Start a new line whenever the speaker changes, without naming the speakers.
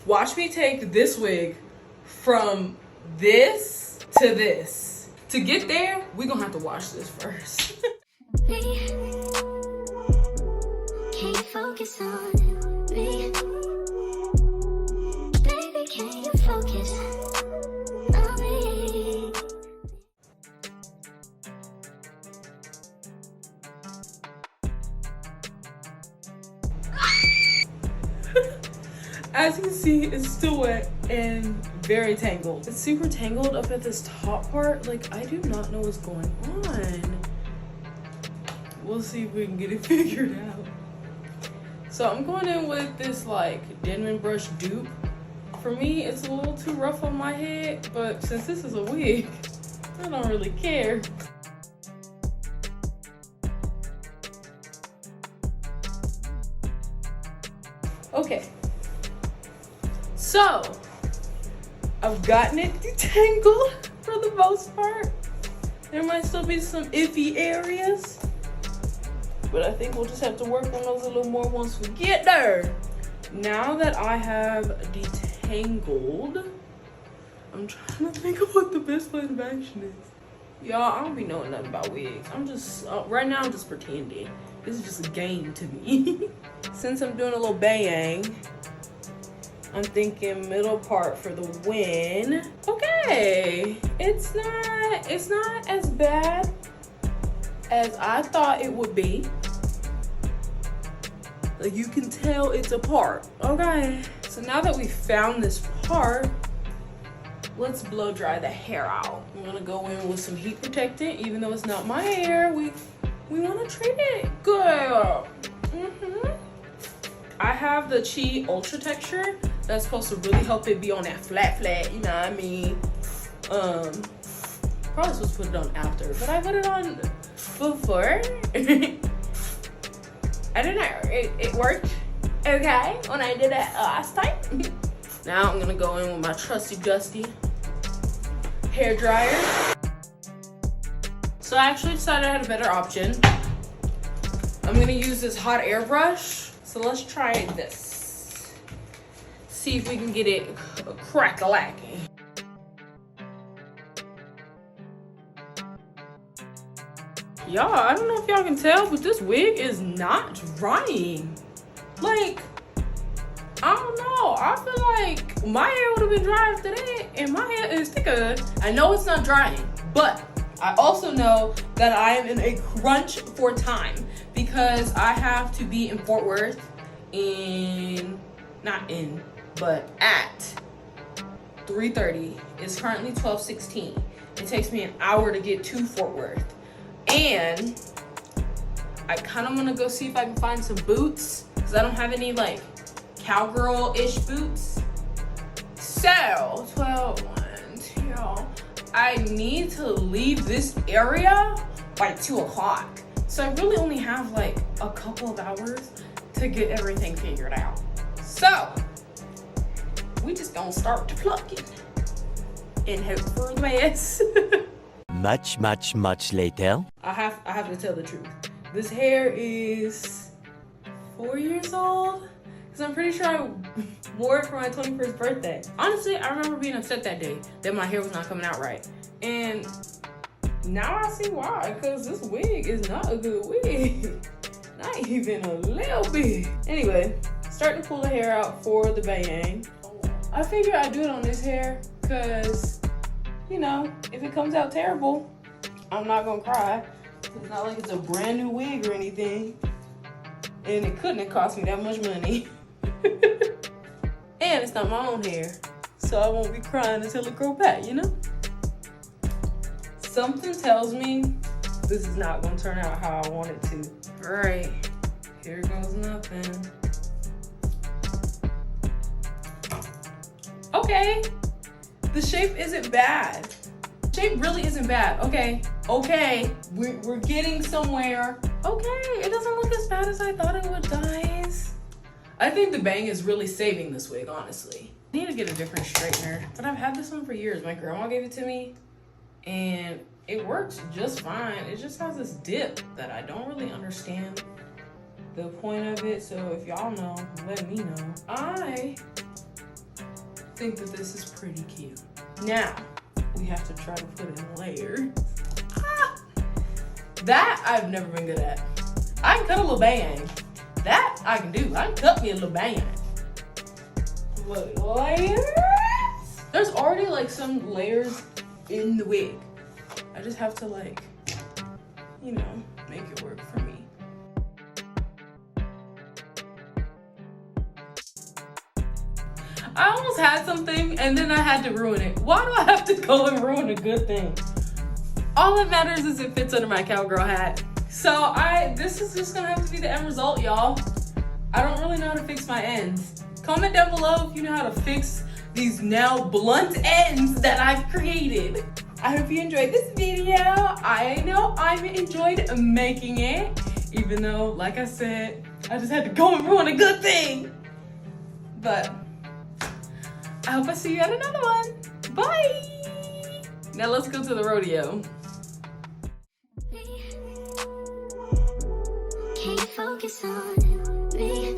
Watch me take this wig from this to this. To get there, we're gonna have to wash this first.
Can you focus on me? Baby, can you focus on me?
As you can see, it's still wet and very tangled. It's super tangled up at this top part. Like, I do not know what's going on. We'll see if we can get it figured out. So I'm going in with this like Denman brush dupe. For me, it's a little too rough on my head, but since this is a wig, I don't really care. Okay. So, I've gotten it detangled for the most part. There might still be some iffy areas, but I think we'll just have to work on those a little more once we get there. Now that I have detangled, I'm trying to think of what the best plan of action is. Y'all, I don't be knowing nothing about wigs. I'm just, right now I'm just pretending. This is just a game to me. Since I'm doing a little bang, I'm thinking middle part for the win. Okay, it's not as bad as I thought it would be. Like, you can tell it's a part. Okay, so now that we found this part, let's blow dry the hair out. I'm gonna go in with some heat protectant, even though it's not my hair. We want to treat it good. I have the Chi Ultra Texture. That's supposed to really help it be on that flat, you know what I mean? Probably supposed to put it on after, but I put it on before. I don't know, it worked okay when I did it last time. Now I'm gonna go in with my trusty dusty hair dryer. So I actually decided I had a better option. I'm gonna use this hot air brush. So let's try this. See if we can get it crack-a-lacking. Y'all, I don't know if y'all can tell, but this wig is not drying. Like, I don't know. I feel like my hair would have been dry after that, and my hair is thicker. I know it's not drying, but I also know that I am in a crunch for time because I have to be in Fort Worth at 3:30. It's currently 12:16. It takes me an hour to get to Fort Worth. And I kind of want to go see if I can find some boots because I don't have any like cowgirl-ish boots. So, 12, 1, 2, I need to leave this area by 2 o'clock. So I really only have like a couple of hours to get everything figured out. So, we just gonna start plucking and hope for the best.
Much later.
I have to tell the truth. This hair is 4 years old. Because I'm pretty sure I wore it for my 21st birthday. Honestly, I remember being upset that day that my hair was not coming out right. And now I see why. Because this wig is not a good wig. Not even a little bit. Anyway, starting to pull the hair out for the bang. I figured I'd do it on this hair because, you know, if it comes out terrible, I'm not gonna cry. It's not like it's a brand new wig or anything. And it couldn't have cost me that much money. And it's not my own hair. So I won't be crying until it grows back, you know? Something tells me this is not gonna turn out how I want it to. All right, here goes nothing. Okay, the shape isn't bad. Shape really isn't bad. Okay, we're getting somewhere. Okay, it doesn't look as bad as I thought it would, guys. I think the bang is really saving this wig, honestly. I need to get a different straightener, but I've had this one for years. My grandma gave it to me, and it works just fine. It just has this dip that I don't really understand the point of it. So if y'all know, let me know. I think that this is pretty cute. Now, we have to try to put in layers. That I've never been good at. I can cut a little bang. That I can do. I can cut me a little bang. What layers? There's already like some layers in the wig. I just have to like, you know, make it work for me. I almost had something and then I had to ruin it. Why do I have to go and ruin a good thing? All that matters is it fits under my cowgirl hat. So this is just gonna have to be the end result, y'all. I don't really know how to fix my ends. Comment down below if you know how to fix these now blunt ends that I've created. I hope you enjoyed this video. I know I enjoyed making it, even though, like I said, I just had to go and ruin a good thing. But I hope I see you at another one. Bye. Now let's go to the rodeo.
Can't focus on me.